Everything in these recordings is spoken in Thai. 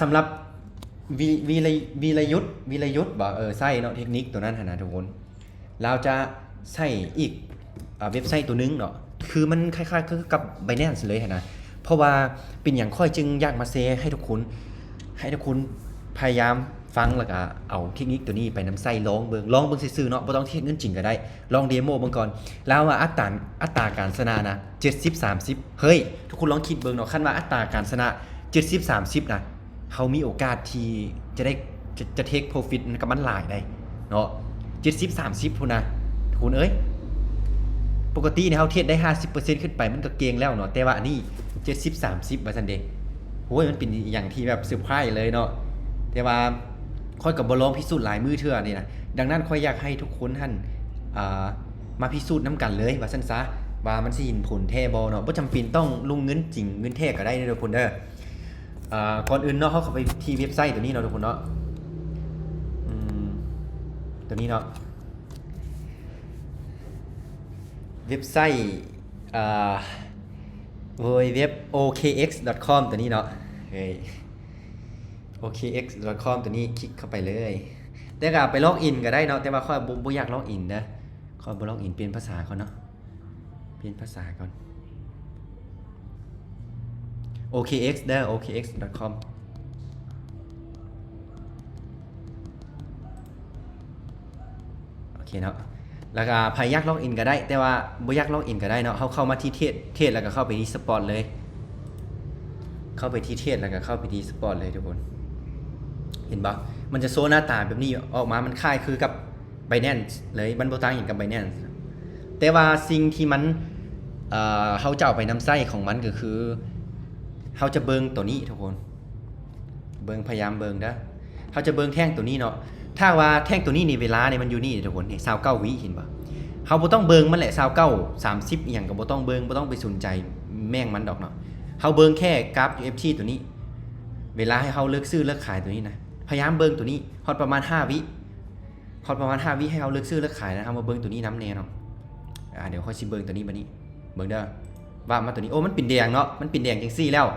สำหรับวีวีรวีรยุทธ์บอกใส่เนาะเทคนิคตัวนั้นนะทุกคนเราจะใส่อีกเว็บไซต์ตัวนึงเนาะคือมันคล้ายๆคือกับ Binance เลยนะเพราะว่าเป็นอย่างค่อยจึงอยากมาเซให้ทุกคนพยายามฟังแล้วก็เอาเทคนิคตัวนี้ไปนำใส่ลองเบิ่งซื่อๆเนาะบ่ต้องเทคเงินจริงก็ได้ลองเดโมเบิ่งก่อนแล้วว่าอัตราการชนะนะ70-30เฮ้ยทุกคนลองคิดเบิ่งเนาะคันว่าอัตราการชนะ70-30นะเขามีโอกาสที่จะได้จะเทคโปรฟิตกับมันหลายได้เนาะ70-30พุ่นนะทุกคนเอ้ยปกติเนี่ยเฮาเทรดได้ 50% ขึ้นไปมันก็เก่งแล้วเนาะแต่ว่าอันนี้70-30ว่าซั่นเด้โหยมันเป็นอย่างที่แบบเซอร์ไพรส์เลยเนาะแต่ว่าค่อยกับบลองพิสูจน์หลายมือเทื่อนี่นะดังนั้นค่อยอยากให้ทุกคนท่านมาพิสูจน์น้ำกันเลยว่าซั่นซะว่ามันสิเห็นผลแท้บ่เนาะบ่จำเป็นต้องลงเงินจริงเงินแท้ก็ได้เด้อทุกคนเด้อก่อนอื่นเนาะเขาเข้าไปที่เว็บไซต์ตัวนี้เนาะทุกคนเนาะตัวนี้เนาะเว็บไซต์เว็บ okx.com ตัวนี้เนาะเฮ้ย okx.com ตัวนี้คลิกเข้าไปเลยแต่ก็ไปล็อกอินก็ได้เนาะแต่ว่าค่อยบ่อยากล็อกอินนะค่อยบ่ล็อกอินเปลี่ยนภาษาก่อนเนาะเปลี่ยนภาษาก่อน okx เด้อ okx.com โอเคเนาะแล้วก็พยายามล็อกอินก็ได้แต่ว่าบ่อยากล็อกอินก็ได้เนาะเข้ามาที่เทรดแล้วก็เข้าไปที่สปอร์ตเลยเข้าไปที่เทรดแล้วก็เข้าไปที่สปอร์ตเลยทุกคนเห็นปะมันจะโซหน้าตาแบบนี้ออกมามันคล้ายคือกับ Binance เลยมันบ่ต่างอย่างกับ Binance แต่ว่าสิ่งที่มันเขาจะเอาไปนำไส้ของมันก็คือเขาจะเบิงตัวนี้ทุกคนเบิงพยายามเบิงนะเขาจะเบิงแท่งตัวนี้เนาะถ้าว่าแท่งตัวนี้นี่เวลาเนี่ยมันอยู่นี่ทุกคนนี่29วิเห็นปะเขาบ่ต้องเบิงมันแหละ29 30อหย่างก็บ่ต้องเบิงบ่ต้องไปสนใจแม่งมันดอกเนาะเขาเบิงแค่กราฟ UFT ตัวนี้เวลาให้เขาเลิกซื้อเลิกขายตัวนี้นะพยายามเบิงตัวนี้ฮอตประมาณ5 วิให้เขาเลิกซื้อเลิกขายนะเอามาเบิงตัวนี้น้ำแน่เนาะเดี๋ยวค่อยสิเบิงตัวนี้บัดนี้เบิงเด้อว่ามาตัวนี้โอ้มันปิ่นแดงเนาะมันปิ่นแดงจังซี่แล้ว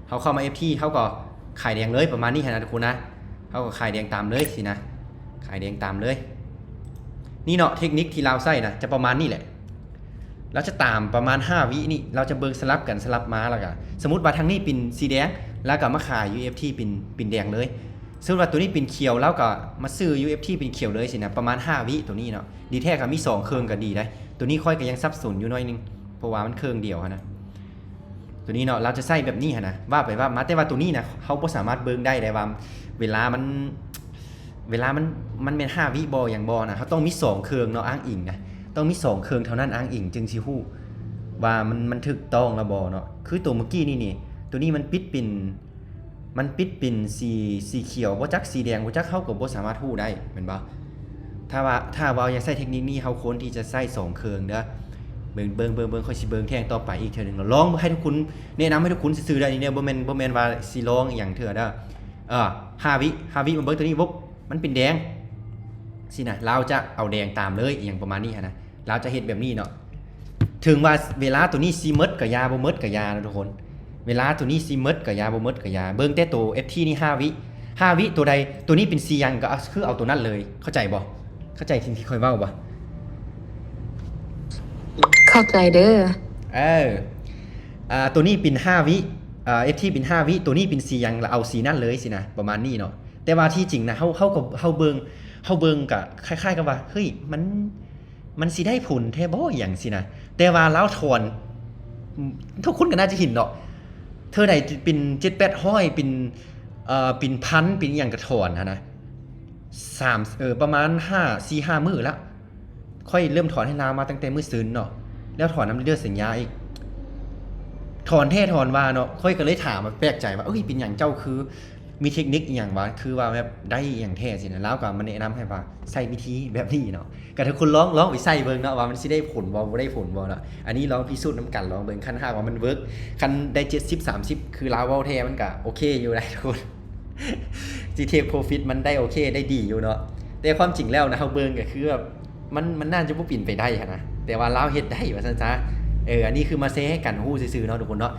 เขาเข้ามา FT เขาก็ขายแดงเลยประมาณนี้นะทุกคนนะเขาก็ขายแดงตามเลยสินะขายแดงตามเลยนี่เนาะเทคนิคที่เราใส่นะจะประมาณนี้แหละเราจะตามประมาณ5 วินี่เราจะเบิงสลับกันสลับมาแล้วกันสมมติว่าทางนี้เป็นสีแดงแล้วก็มาขาย UFT เป็นแดงเลยสมมติว่าตัวนี้เป็นเขียวแล้วก็มาซื้อ UFT เป็นเขียวเลยสินะประมาณ5 วิตัวนี้เนาะดีแท้ก็มี2เครื่องก็ดีได้ตัวนี้ค่อยก็ยังสับสนอยู่หน่อยนึงเพราะว่ามันเครื่องเดียวนะตัวนี้เนาะเราจะใส่แบบนี้นะว่าไปว่ามาแต่ว่าตัวนี้นะเขาบ่สามารถเบิงได้ว่าเวลามันเป็น5 วิบออย่างบอนะเขาต้องมี2เครื่องเนาะอ้างอิงนะต้องมี2เครื่องเท่านั้นอ้างอิงจึงสิฮู้ว่ามันถูกต้องแล้วบ่เนาะคือตัวเมื่อกี้นี่ตัวนี้มันปิดเป็นสีเขียวบ่จักสีแดงบ่จักเฮาก็บ่สามารถฮู้ได้แม่นบ่ถ้าว่าอยากใช้เทคนิคนี้เฮาควรที่จะใช้2เครื่องเด้อเบิ่งค่อยสิเบิ่งแท่งต่อไปอีกเทื่อนึงลองให้ทุกคนแนะนำให้ทุกคนซื่อๆได้นี่เนี่ยบ่แม่นว่าสิลองอีหยังเทื่อเด้อ5 วิมาเบิ่งตัวนี้ปุ๊บมันเป็นแดงสินะเราจะเอาแดงตามเลยอย่างประมาณนี้นะเราจะเฮ็ดแบบนี้เนาะถึงว่าเวลาตัวนี้ซีมดกับยาบ่มดกับยานะทุกคนเวลาตัวนี้ซีมดกับยาบ่มดกับยาเบิ่งแต่ตัว FT นี่5 วิตัวใดตัวนี้เป็นซียังก็คือเอาตัวนั้นเลยเข้าใจบ่เข้าใจสิ่งที่ค่อยเว้าบ่เข้าใจเด้อตัวนี้เป็น5 วิFT เป็น5 วิตัวนี้เป็นซียังแล้วเอาสีนั่นเลยสินะประมาณนี้เนาะแต่ว่าที่จริงนะเฮาเบิ่งกับคล้ายๆกับว่าเฮ้ยมันสิได้ผลแท้บ่อย่างสินะแต่ว่าแล้วถอนทุกคนก็น่าจะเห็นเนาะเธอได้เป็น7-800เป็นพันเป็นอย่างกระถอนนะ3ประมาณ4-5 มื้อละค่อยเริ่มถอนให้ลามาตั้งแต่มื้อซืนเนาะแล้วถอนน้ำเลือดสัญญาอีกถอนแท้ถอนว่าเนาะค่อยก็เลยถามมาแปลกใจว่าเอ้ยเป็นอย่างเจ้าคือมีเทคนิคอย่างว่าคือว่าแบบได้อย่างแท้สินะแล้วก็มาแนะนำให้ว่าใส่วิธีแบบนี้เนาะก็ถ้าคุณลองไปใส่เบิ่งเนาะว่ามันสิได้ผลบ่ได้ผลบ่เนาะอันนี้ลองพิสูจน์นำกันลองเบิ่งคันหากว่ามันเวิร์กคันได้70-30คือลาวเว้าแท้มันก็โอเคอยู่ได้ทุกคนสิเทคโปรฟิตมันได้โอเคได้ดีอยู่เนาะแต่ความจริงแล้วนะเฮาเบิ่งก็คือแบบมันน่าจะบ่ปิ่นไปได้นะแต่ว่าลาวเฮ็ดได้ว่าซั่นซะอันนี้คือมาเซให้กันฮู้ซื่อๆเนาะทุกคนเนาะ